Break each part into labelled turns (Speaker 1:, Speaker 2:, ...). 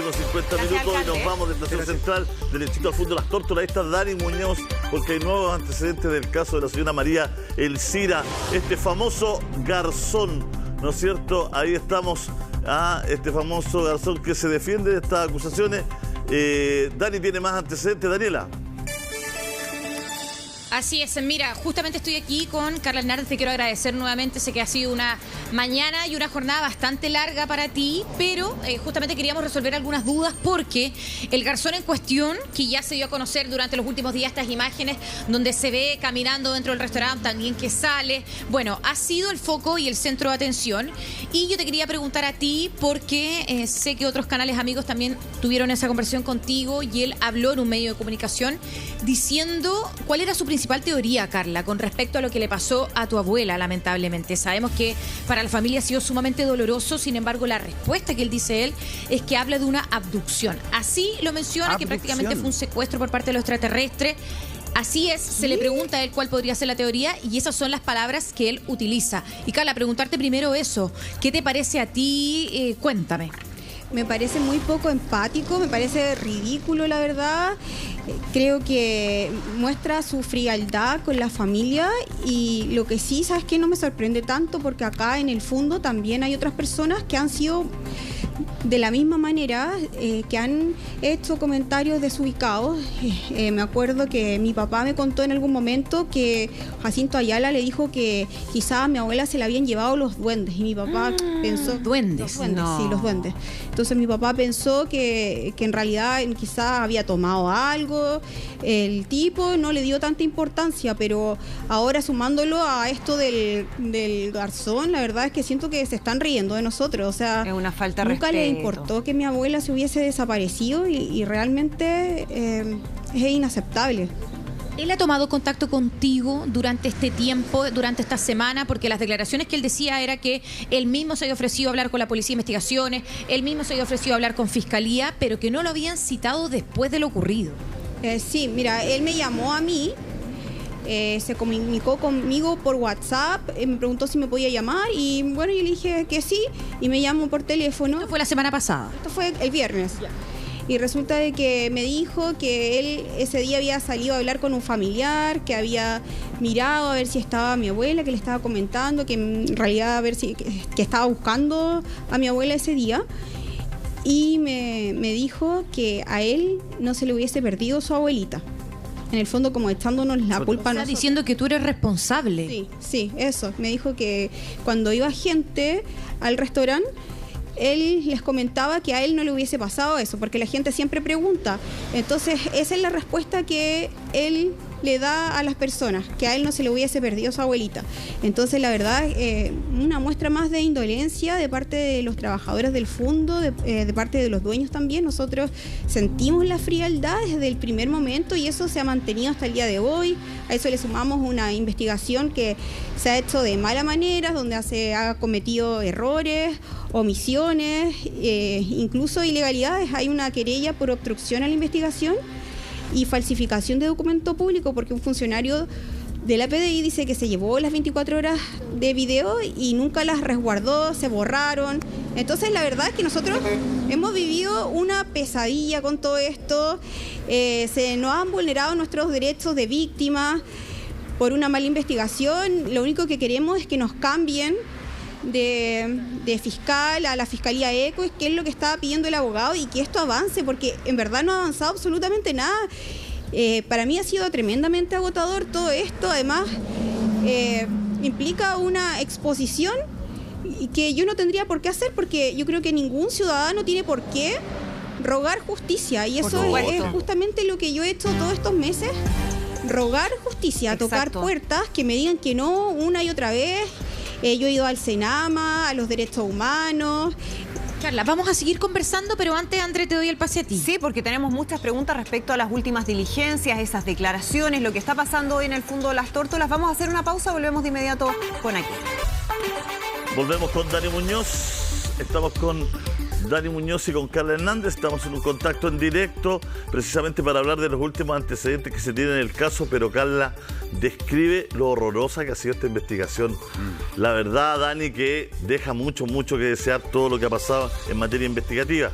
Speaker 1: 11:50
Speaker 2: Gracias,
Speaker 1: minutos y
Speaker 2: alcalde.
Speaker 1: nos vamos de Estación Central, derechito al fondo de las Tórtolas. Ahí está Dani Muñoz, porque hay nuevos antecedentes del caso de la señora María Elcira, este famoso garzón, ¿no es cierto? Ahí estamos, este famoso garzón que se defiende de estas acusaciones. Dani tiene más antecedentes, Daniela.
Speaker 3: Así es, mira, justamente estoy aquí con Carla Hernández, te quiero agradecer nuevamente, sé que ha sido una mañana y una jornada bastante larga para ti, pero justamente queríamos resolver algunas dudas porque el garzón en cuestión, que ya se dio a conocer durante los últimos días estas imágenes donde se ve caminando dentro del restaurante, también que sale, bueno, ha sido el foco y el centro de atención, y yo te quería preguntar a ti porque sé que otros canales amigos también tuvieron esa conversación contigo y él habló en un medio de comunicación diciendo cuál era su principal teoría, Carla, con respecto a lo que le pasó a tu abuela, lamentablemente. Sabemos que para la familia ha sido sumamente doloroso, sin embargo, la respuesta que él dice es que habla de una abducción. Así lo menciona, que prácticamente fue un secuestro por parte de los extraterrestres. Así es, se le pregunta a él cuál podría ser la teoría y esas son las palabras que él utiliza. Y Carla, preguntarte primero eso, ¿qué te parece a ti? Cuéntame.
Speaker 4: Me parece muy poco empático, me parece ridículo, la verdad. Creo que muestra su frialdad con la familia y lo que sí, ¿sabes qué? No me sorprende tanto porque acá en el fondo también hay otras personas que han sido de la misma manera, que han hecho comentarios desubicados. Me acuerdo que mi papá me contó en algún momento que Jacinto Ayala le dijo que quizás a mi abuela se la habían llevado los duendes y mi papá pensó...
Speaker 3: ¿Duendes?
Speaker 4: Los duendes,
Speaker 3: No.
Speaker 4: sí, los duendes. Entonces mi papá pensó que en realidad quizás había tomado algo, el tipo no le dio tanta importancia, pero ahora sumándolo a esto del garzón, la verdad es que siento que se están riendo de nosotros, o sea,
Speaker 2: Es una falta de
Speaker 4: nunca
Speaker 2: respeto.
Speaker 4: le importó que mi abuela se hubiese desaparecido y realmente es inaceptable.
Speaker 3: ¿Él ha tomado contacto contigo durante este tiempo, durante esta semana? Porque las declaraciones que él decía era que él mismo se había ofrecido a hablar con la Policía de Investigaciones, él mismo se había ofrecido a hablar con Fiscalía, pero que no lo habían citado después de lo ocurrido.
Speaker 4: Sí, mira, él me llamó a mí, se comunicó conmigo por WhatsApp, me preguntó si me podía llamar y bueno, yo le dije que sí y me llamó por teléfono.
Speaker 3: Esto fue la semana pasada.
Speaker 4: Esto fue el viernes. Y resulta de que me dijo que él ese día había salido a hablar con un familiar, que había mirado a ver si estaba mi abuela, que le estaba comentando, que en realidad a ver si que estaba buscando a mi abuela ese día. Y me dijo que a él no se le hubiese perdido su abuelita. En el fondo como echándonos la culpa a
Speaker 3: Está
Speaker 4: nosotros.
Speaker 3: diciendo que tú eres responsable.
Speaker 4: Sí, eso. Me dijo que cuando iba gente al restaurante, él les comentaba que a él no le hubiese pasado eso, porque la gente siempre pregunta. Entonces, esa es la respuesta que él le da a las personas, que a él no se le hubiese perdido su abuelita. Entonces, la verdad, una muestra más de indolencia de parte de los trabajadores del fondo, de parte de los dueños también. Nosotros sentimos la frialdad desde el primer momento y eso se ha mantenido hasta el día de hoy. A eso le sumamos una investigación que se ha hecho de mala manera, donde se ha cometido errores, omisiones, incluso ilegalidades. Hay una querella por obstrucción a la investigación y falsificación de documento público, porque un funcionario de la PDI dice que se llevó las 24 horas de video y nunca las resguardó, se borraron. Entonces la verdad es que nosotros hemos vivido una pesadilla con todo esto, se nos han vulnerado nuestros derechos de víctimas por una mala investigación. Lo único que queremos es que nos cambien de fiscal a la Fiscalía ECO, que es lo que estaba pidiendo el abogado, y que esto avance, porque en verdad no ha avanzado absolutamente nada. Para mí ha sido tremendamente agotador todo esto. Además, implica una exposición y que yo no tendría por qué hacer, porque yo creo que ningún ciudadano tiene por qué rogar justicia, y eso es justamente lo que yo he hecho todos estos meses: rogar justicia, tocar puertas, que me digan que no una y otra vez. Yo he ido al Senama, a los derechos humanos.
Speaker 3: Carla, vamos a seguir conversando, pero antes, André, te doy el pase a ti.
Speaker 2: Sí, porque tenemos muchas preguntas respecto a las últimas diligencias, esas declaraciones, lo que está pasando hoy en el fondo de las Tórtolas. Vamos a hacer una pausa, volvemos de inmediato con aquí.
Speaker 1: Volvemos con Dani Muñoz. Estamos con Dani Muñoz y con Carla Hernández. Estamos en un contacto en directo precisamente para hablar de los últimos antecedentes que se tienen en el caso, pero Carla describe lo horrorosa que ha sido esta investigación. La verdad, Dani, que deja mucho que desear todo lo que ha pasado en materia investigativa.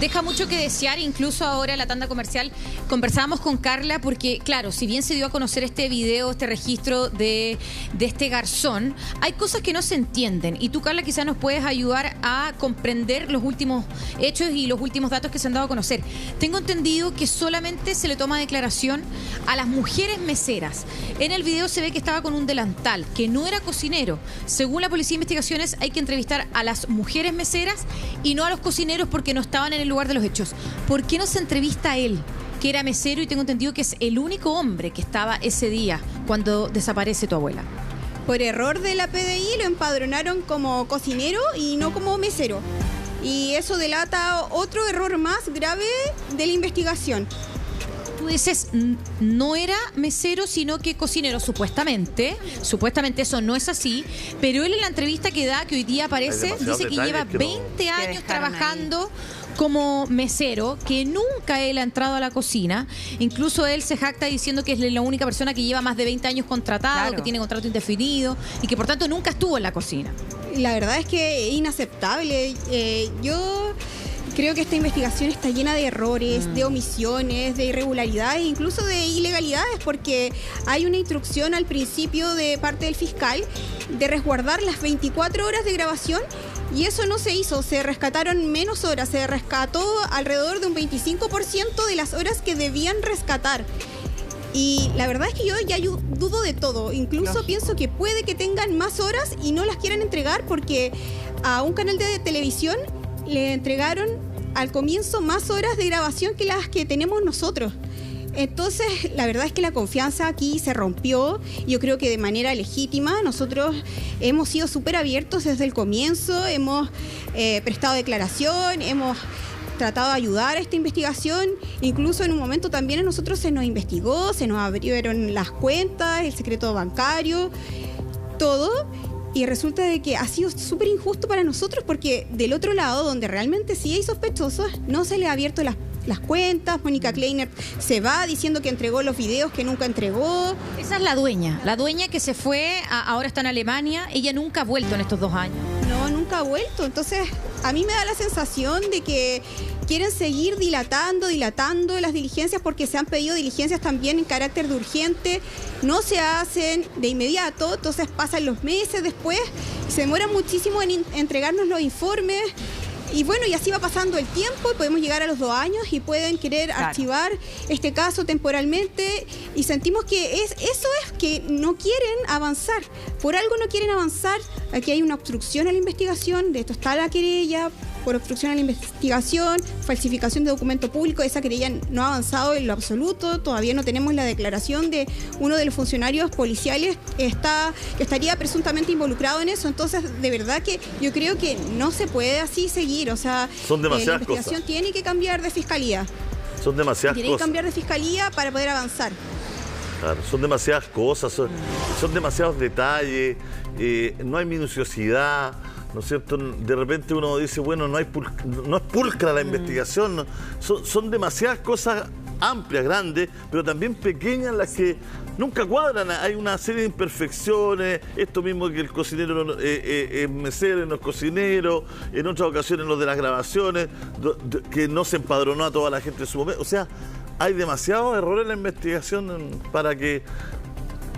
Speaker 3: deja mucho que desear. Incluso ahora en la tanda comercial conversábamos con Carla porque, claro, si bien se dio a conocer este video, este registro de este garzón, hay cosas que no se entienden. Y tú, Carla, quizás nos puedes ayudar a comprender los últimos hechos y los últimos datos que se han dado a conocer. Tengo entendido que solamente se le toma declaración a las mujeres meseras. En el video se ve que estaba con un delantal, que no era cocinero. Según la Policía de Investigaciones, hay que entrevistar a las mujeres meseras y no a los cocineros porque no estaban en el lugar de los hechos. ¿Por qué no se entrevista a él, que era mesero y tengo entendido que es el único hombre que estaba ese día cuando desaparece tu abuela?
Speaker 4: Por error de la PDI lo empadronaron como cocinero y no como mesero. Y eso delata otro error más grave de la investigación.
Speaker 3: Tú dices, no era mesero, sino que cocinero, supuestamente. Supuestamente eso no es así. Pero él en la entrevista que da, que hoy día aparece, dice que lleva 20 años trabajando como mesero, que nunca él ha entrado a la cocina. Incluso él se jacta diciendo que es la única persona que lleva más de 20 años contratado, que tiene contrato indefinido y que por tanto nunca estuvo en la cocina.
Speaker 4: La verdad es que es inaceptable. Yo creo que esta investigación está llena de errores, de omisiones, de irregularidades, incluso de ilegalidades, porque hay una instrucción al principio de parte del fiscal de resguardar las 24 horas de grabación y eso no se hizo, se rescataron menos horas, se rescató alrededor de un 25% de las horas que debían rescatar. Y la verdad es que yo ya dudo de todo, incluso pienso que puede que tengan más horas y no las quieran entregar porque a un canal de televisión le entregaron al comienzo más horas de grabación que las que tenemos nosotros. Entonces, la verdad es que la confianza aquí se rompió. Yo creo que de manera legítima. Nosotros hemos sido súper abiertos desde el comienzo, hemos prestado declaración, hemos tratado de ayudar a esta investigación. Incluso en un momento también a nosotros se nos investigó, se nos abrieron las cuentas, el secreto bancario, todo. Y resulta de que ha sido súper injusto para nosotros porque del otro lado, donde realmente sí hay sospechosos, no se le ha abierto las cuentas. Mónica Kleiner se va diciendo que entregó los videos que nunca entregó.
Speaker 3: Esa es la dueña que se fue, ahora está en Alemania. Ella nunca ha vuelto en estos 2 años.
Speaker 4: No, nunca ha vuelto. Entonces, a mí me da la sensación de que quieren seguir dilatando las diligencias porque se han pedido diligencias también en carácter de urgente. No se hacen de inmediato, entonces pasan los meses después, se demoran muchísimo en entregarnos los informes. Y bueno, y así va pasando el tiempo, podemos llegar a los 2 años y pueden querer archivar este caso temporalmente y sentimos que eso es que no quieren avanzar, por algo no quieren avanzar. Aquí hay una obstrucción a la investigación, de esto está la querella por obstrucción a la investigación, falsificación de documento público. Esa querella no ha avanzado en lo absoluto, todavía no tenemos la declaración de uno de los funcionarios policiales que estaría presuntamente involucrado en eso. Entonces, de verdad que yo creo que no se puede así seguir, o sea,
Speaker 1: son demasiadas
Speaker 4: la investigación
Speaker 1: cosas.
Speaker 4: Tiene que cambiar de fiscalía.
Speaker 1: Son demasiadas
Speaker 4: Tiene
Speaker 1: cosas.
Speaker 4: que cambiar de fiscalía para poder avanzar.
Speaker 1: Claro, son demasiadas cosas, son demasiados detalles, no hay minuciosidad, ¿no es cierto? De repente uno dice, bueno, no es pulcra la investigación, son demasiadas cosas amplias, grandes, pero también pequeñas las que nunca cuadran. Hay una serie de imperfecciones, esto mismo que el cocinero es mesero y no es cocinero, en otras ocasiones lo de las grabaciones, que no se empadronó a toda la gente en su momento. O sea, hay demasiados errores en la investigación para que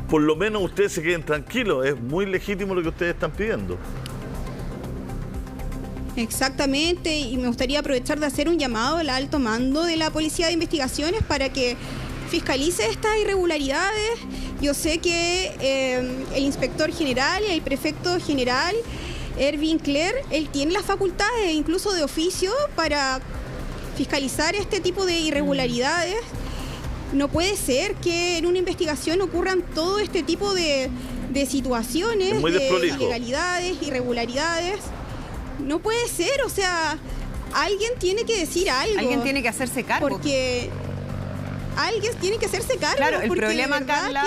Speaker 1: por lo menos ustedes se queden tranquilos. Es muy legítimo lo que ustedes están pidiendo.
Speaker 4: Exactamente, y me gustaría aprovechar de hacer un llamado al alto mando de la Policía de Investigaciones para que fiscalice estas irregularidades. Yo sé que el inspector general y el prefecto general, Erwin Kler, él tiene las facultades, incluso de oficio, para fiscalizar este tipo de irregularidades. No puede ser que en una investigación ocurran todo este tipo de situaciones, de ilegalidades, irregularidades. No puede ser, o sea, alguien tiene que decir algo.
Speaker 2: Alguien tiene que hacerse cargo.
Speaker 4: Porque alguien tiene que hacerse cargo.
Speaker 2: Claro, el problema, Carla,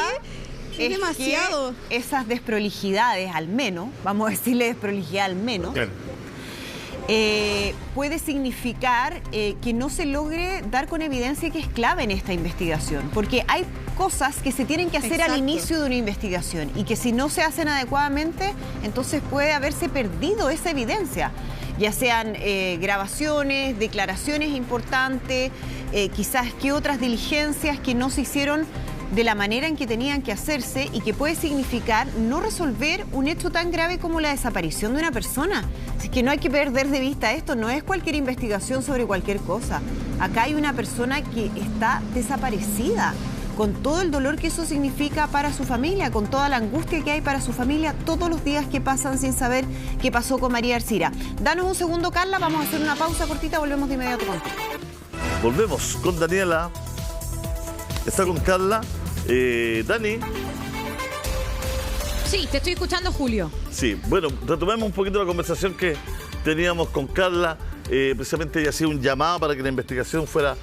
Speaker 4: es demasiado.
Speaker 2: Que esas desprolijidades, al menos, vamos a decirle desprolijidad al menos, puede significar que no se logre dar con evidencia que es clave en esta investigación. Porque hay cosas que se tienen que hacer al inicio de una investigación y que si no se hacen adecuadamente, entonces puede haberse perdido esa evidencia. ya sean grabaciones, declaraciones importantes, quizás qué otras diligencias que no se hicieron de la manera en que tenían que hacerse y que puede significar no resolver un hecho tan grave como la desaparición de una persona. Así que no hay que perder de vista esto, no es cualquier investigación sobre cualquier cosa. Acá hay una persona que está desaparecida, con todo el dolor que eso significa para su familia, con toda la angustia que hay para su familia todos los días que pasan sin saber qué pasó con María Ercira. Danos un segundo, Carla, vamos a hacer una pausa cortita, volvemos de inmediato contigo.
Speaker 1: Volvemos con Daniela. Está con Carla. Dani.
Speaker 3: Sí, te estoy escuchando, Julio.
Speaker 1: Sí, bueno, retomemos un poquito la conversación que teníamos con Carla. Precisamente ella hacía un llamado para que la investigación fuera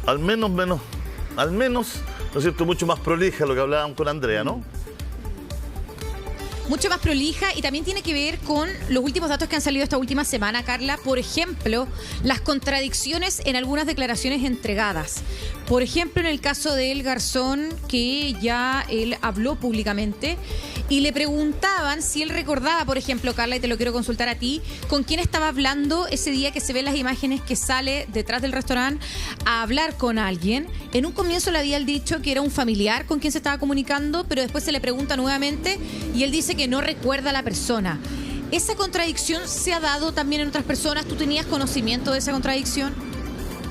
Speaker 1: al menos, ¿no es cierto?, mucho más prolija, lo que hablábamos con Andrea, ¿no?
Speaker 3: Mucho más prolija, y también tiene que ver con los últimos datos que han salido esta última semana, Carla. Por ejemplo, las contradicciones en algunas declaraciones entregadas. Por ejemplo, en el caso del Garzón, que ya él habló públicamente y le preguntaban si él recordaba, por ejemplo, Carla, y te lo quiero consultar a ti, con quién estaba hablando ese día que se ven las imágenes que sale detrás del restaurante a hablar con alguien. En un comienzo le había dicho que era un familiar con quien se estaba comunicando, pero después se le pregunta nuevamente y él dice que no recuerda a la persona. ¿Esa contradicción se ha dado también en otras personas? ¿Tú tenías conocimiento de esa contradicción?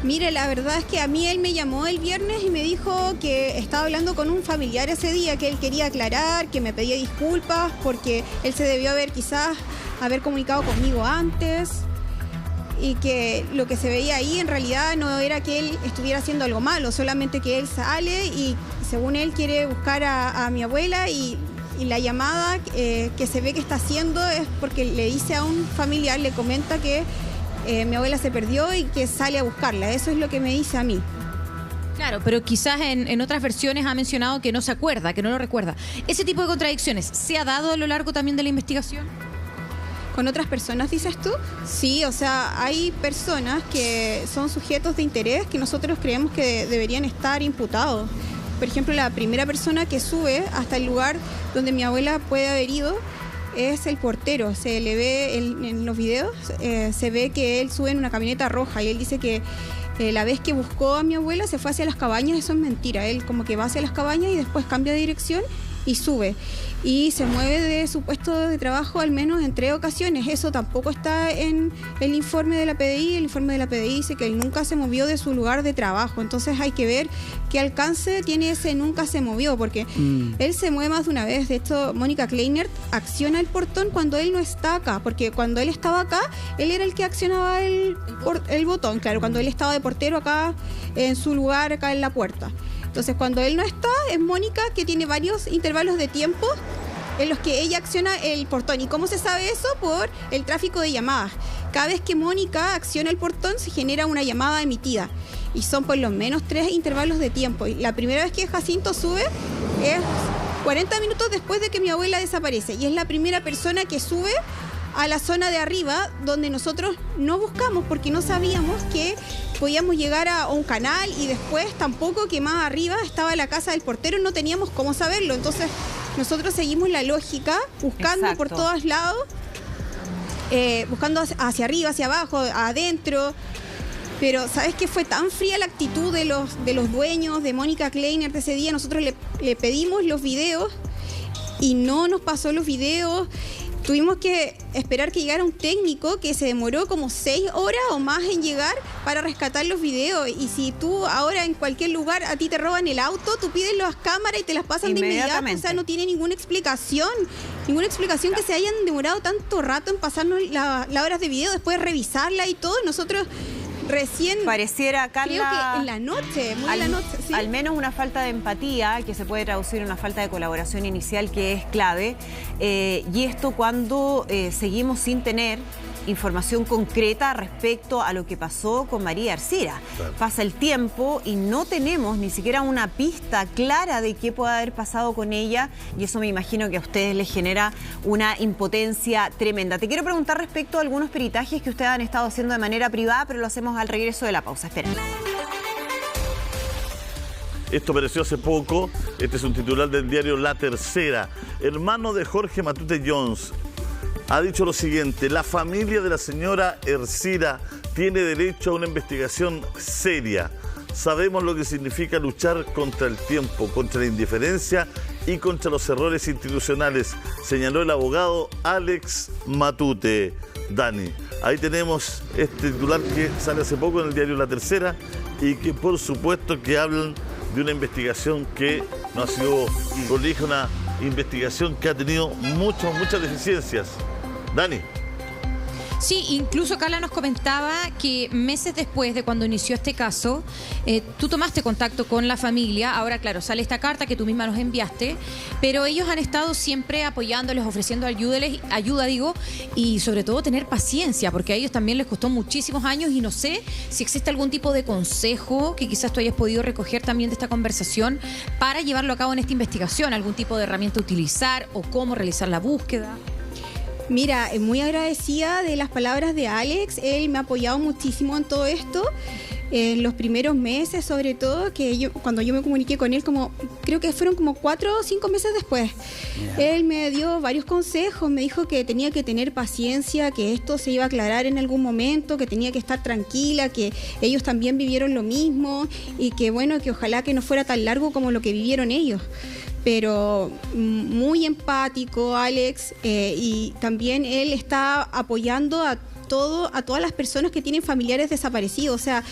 Speaker 4: Mire, la verdad es que a mí él me llamó el viernes y me dijo que estaba hablando con un familiar ese día, que él quería aclarar, que me pedía disculpas porque él se debió haber comunicado conmigo antes, y que lo que se veía ahí en realidad no era que él estuviera haciendo algo malo, solamente que él sale y según él quiere buscar a mi abuela, y la llamada que se ve que está haciendo es porque le dice a un familiar, le comenta que mi abuela se perdió y que sale a buscarla. Eso es lo que me dice a mí.
Speaker 3: Claro, pero quizás en otras versiones ha mencionado que no se acuerda, que no lo recuerda. ¿Ese tipo de contradicciones se ha dado a lo largo también de la investigación?
Speaker 4: ¿Con otras personas, dices tú? Sí, o sea, hay personas que son sujetos de interés que nosotros creemos que deberían estar imputados. Por ejemplo, la primera persona que sube hasta el lugar donde mi abuela puede haber ido es el portero. Se le ve en los videos, se ve que él sube en una camioneta roja y él dice que la vez que buscó a mi abuela se fue hacia las cabañas. Eso es mentira. Él como que va hacia las cabañas y después cambia de dirección y sube. Y se mueve de su puesto de trabajo al menos en 3 ocasiones. Eso tampoco está en el informe de la PDI. El informe de la PDI dice que él nunca se movió de su lugar de trabajo. Entonces hay que ver qué alcance tiene ese nunca se movió, porque él se mueve más de una vez. De hecho, Mónica Kleinert acciona el portón cuando él no está acá, porque cuando él estaba acá, él era el que accionaba el botón, claro, cuando él estaba de portero acá en su lugar, acá en la puerta. Entonces, cuando él no está, es Mónica, que tiene varios intervalos de tiempo en los que ella acciona el portón. ¿Y cómo se sabe eso? Por el tráfico de llamadas. Cada vez que Mónica acciona el portón, se genera una llamada emitida. Y son por lo menos 3 intervalos de tiempo. Y la primera vez que Jacinto sube es 40 minutos después de que mi abuela desaparece. Y es la primera persona que sube a la zona de arriba, donde nosotros no buscamos porque no sabíamos que podíamos llegar a un canal, y después tampoco que más arriba estaba la casa del portero, no teníamos cómo saberlo. Entonces nosotros seguimos la lógica, buscando por todos lados, buscando hacia arriba, hacia abajo, adentro. Pero ¿sabes qué? Fue tan fría la actitud de los dueños, de Mónica Kleinert ese día. Nosotros le pedimos los videos y no nos pasó los videos. Tuvimos que esperar que llegara un técnico que se demoró como 6 horas o más en llegar para rescatar los videos. Y si tú ahora en cualquier lugar a ti te roban el auto, tú pides las cámaras y te las pasan de inmediato. O sea, no tiene ninguna explicación que se hayan demorado tanto rato en pasarnos las horas de video, después de revisarla y todo. Nosotros recién,
Speaker 2: pareciera, Carla,
Speaker 4: creo que en la noche, en la noche, sí.
Speaker 2: Al menos una falta de empatía que se puede traducir en una falta de colaboración inicial, que es clave, y esto cuando seguimos sin tener información concreta respecto a lo que pasó con María Ercira. Claro. Pasa el tiempo y no tenemos ni siquiera una pista clara de qué puede haber pasado con ella, y eso me imagino que a ustedes les genera una impotencia tremenda. Te quiero preguntar respecto a algunos peritajes que ustedes han estado haciendo de manera privada, pero lo hacemos al regreso de la pausa. Espera.
Speaker 1: Esto apareció hace poco. Este es un titular del diario La Tercera. Hermano de Jorge Matute Jones ha dicho lo siguiente: la familia de la señora Ercira tiene derecho a una investigación seria. Sabemos lo que significa luchar contra el tiempo, contra la indiferencia y contra los errores institucionales, señaló el abogado Alex Matute. Dani, ahí tenemos este titular que sale hace poco en el diario La Tercera y que por supuesto que hablan de una investigación que no ha sido prolija, una investigación que ha tenido muchas deficiencias. Dani.
Speaker 3: Sí, incluso Carla nos comentaba que meses después de cuando inició este caso, tú tomaste contacto con la familia. Ahora, claro, sale esta carta que tú misma nos enviaste, pero ellos han estado siempre apoyándoles, ofreciendo ayuda, y sobre todo tener paciencia, porque a ellos también les costó muchísimos años y no sé si existe algún tipo de consejo que quizás tú hayas podido recoger también de esta conversación para llevarlo a cabo en esta investigación, algún tipo de herramienta a utilizar o cómo realizar la búsqueda.
Speaker 4: Mira, muy agradecida de las palabras de Alex. Él me ha apoyado muchísimo en todo esto. En los primeros meses, sobre todo, cuando yo me comuniqué con él, creo que fueron como 4 o 5 meses después. Él me dio varios consejos, me dijo que tenía que tener paciencia, que esto se iba a aclarar en algún momento, que tenía que estar tranquila, que ellos también vivieron lo mismo y que bueno, que ojalá que no fuera tan largo como lo que vivieron ellos. Pero muy empático, Alex, y también él está apoyando a todas las personas que tienen familiares desaparecidos. O sea,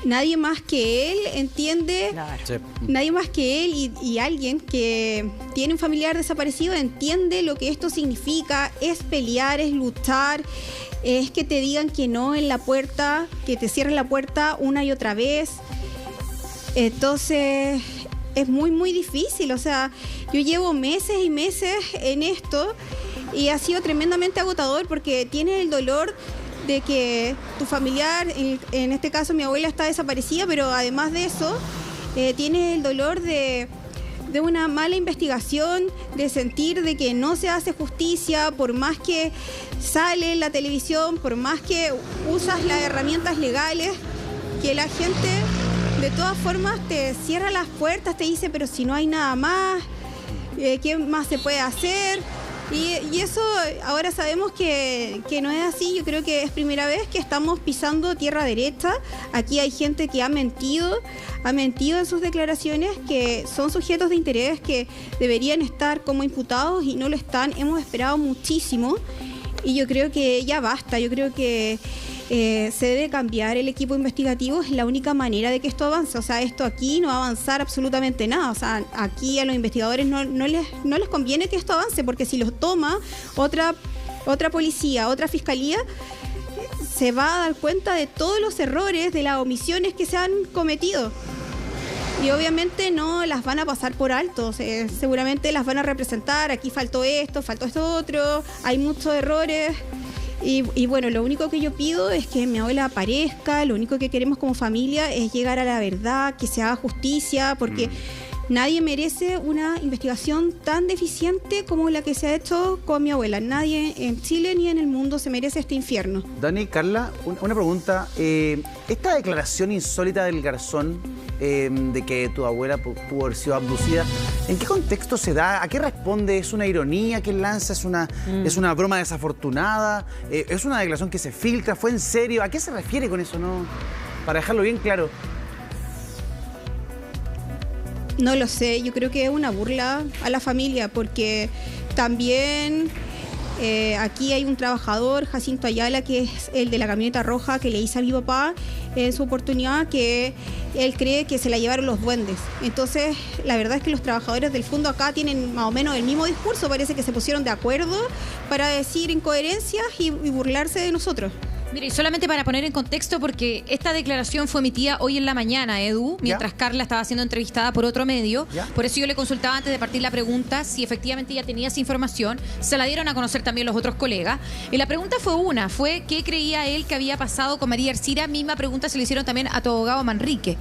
Speaker 4: nadie más que él entiende, claro. Sí. Nadie más que él y alguien que tiene un familiar desaparecido entiende lo que esto significa. Es pelear, es luchar, es que te digan que no en la puerta, que te cierren la puerta una y otra vez. Entonces es muy difícil. O sea, yo llevo meses y meses en esto y ha sido tremendamente agotador porque tienes el dolor de que tu familiar, en este caso mi abuela, está desaparecida, pero además de eso tienes el dolor de una mala investigación, de sentir de que no se hace justicia, por más que sale en la televisión, por más que usas las herramientas legales, que la gente de todas formas te cierra las puertas, te dice, pero si no hay nada más, ¿qué más se puede hacer? Y eso ahora sabemos que no es así. Yo creo que es primera vez que estamos pisando tierra derecha. Aquí hay gente que ha mentido en sus declaraciones, que son sujetos de interés, que deberían estar como imputados y no lo están. Hemos esperado muchísimo y yo creo que ya basta. Yo creo que se debe cambiar el equipo investigativo. Es la única manera de que esto avance. O sea, esto aquí no va a avanzar absolutamente nada. O sea, aquí a los investigadores no les conviene que esto avance, porque si los toma otra policía, otra fiscalía, se va a dar cuenta de todos los errores, de las omisiones que se han cometido. Y obviamente no las van a pasar por alto. Seguramente las van a representar. Aquí faltó esto otro. Hay muchos errores. Y bueno, lo único que yo pido es que mi abuela aparezca. Lo único que queremos como familia es llegar a la verdad, que se haga justicia, porque nadie merece una investigación tan deficiente como la que se ha hecho con mi abuela. Nadie en Chile ni en el mundo se merece este infierno.
Speaker 5: Dani, Carla, una pregunta. Esta declaración insólita del Garzón, de que tu abuela pudo haber sido abducida, ¿en qué contexto se da? ¿A qué responde? ¿Es una ironía que él lanza? ¿Es una broma desafortunada? ¿Es una declaración que se filtra? ¿Fue en serio? ¿A qué se refiere con eso, no? Para dejarlo bien claro.
Speaker 4: No lo sé, yo creo que es una burla a la familia, porque también aquí hay un trabajador, Jacinto Ayala, que es el de la camioneta roja, que le dice a mi papá en su oportunidad que él cree que se la llevaron los duendes. Entonces, la verdad es que los trabajadores del fondo acá tienen más o menos el mismo discurso. Parece que se pusieron de acuerdo para decir incoherencias y burlarse de nosotros.
Speaker 3: Mire, y solamente para poner en contexto, porque esta declaración fue emitida hoy en la mañana, Edu, mientras Carla estaba siendo entrevistada por otro medio. Por eso yo le consultaba antes de partir la pregunta si efectivamente ella tenía esa información. Se la dieron a conocer también los otros colegas. Y la pregunta fue qué creía él que había pasado con María Ercira. Misma pregunta se le hicieron también a tu abogado Manrique.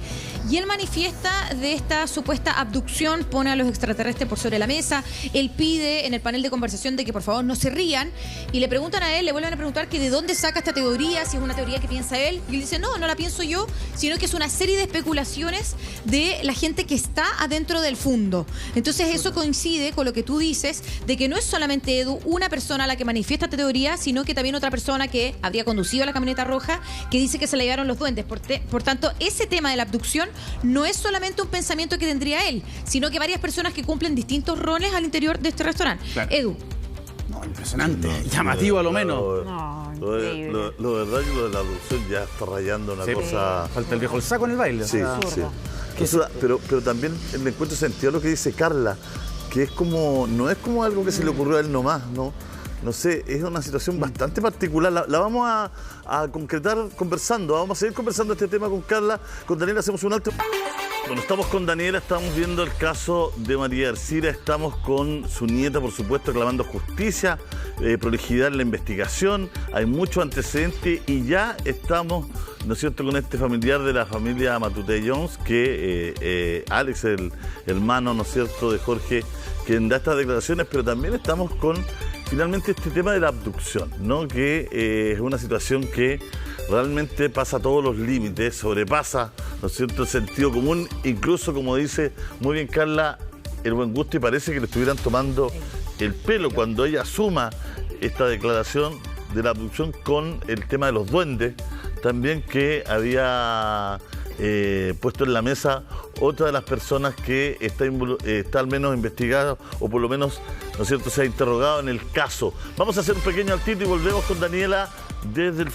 Speaker 3: Y él manifiesta de esta supuesta abducción, pone a los extraterrestres por sobre la mesa. Él pide en el panel de conversación de que por favor no se rían. Y le preguntan a él, le vuelven a preguntar que de dónde saca esta teoría teoría, si es una teoría que piensa él, y él dice, no la pienso yo, sino que es una serie de especulaciones de la gente que está adentro del fondo. Entonces eso coincide con lo que tú dices, de que no es solamente, Edu, una persona la que manifiesta esta teoría, sino que también otra persona que habría conducido la camioneta roja, que dice que se la llevaron los duendes. Por tanto, ese tema de la abducción no es solamente un pensamiento que tendría él, sino que varias personas que cumplen distintos roles al interior de este restaurante. Claro. Edu.
Speaker 5: No, impresionante, llamativo a lo menos.
Speaker 1: Lo verdad que lo de la abducción ya está rayando una cosa.
Speaker 5: Falta el viejo el saco en el baile.
Speaker 1: Sí, sí. Pero también le encuentro sentido a lo que dice Carla, que es como, no es como algo que se le ocurrió a él nomás, ¿no? No sé, es una situación bastante particular. La vamos a concretar conversando. Vamos a seguir conversando este tema con Carla. Con Daniela hacemos un alto. Bueno, estamos con Daniela, estamos viendo el caso de María Ercira, estamos con su nieta, por supuesto, clamando justicia, prolijidad en la investigación, hay muchos antecedentes y ya estamos, ¿no es cierto?, con este familiar de la familia Matute Jones, que Alex, el hermano, ¿no es cierto?, de Jorge, quien da estas declaraciones, pero también estamos con finalmente este tema de la abducción, ¿no?, que es una situación que realmente pasa todos los límites, sobrepasa, ¿no es cierto?, el sentido común, incluso, como dice muy bien Carla, el buen gusto, y parece que le estuvieran tomando el pelo cuando ella suma esta declaración de la abducción con el tema de los duendes, también que había puesto en la mesa otra de las personas que está al menos investigada, o por lo menos, ¿no es cierto?, se ha interrogado en el caso. Vamos a hacer un pequeño altito y volvemos con Daniela desde el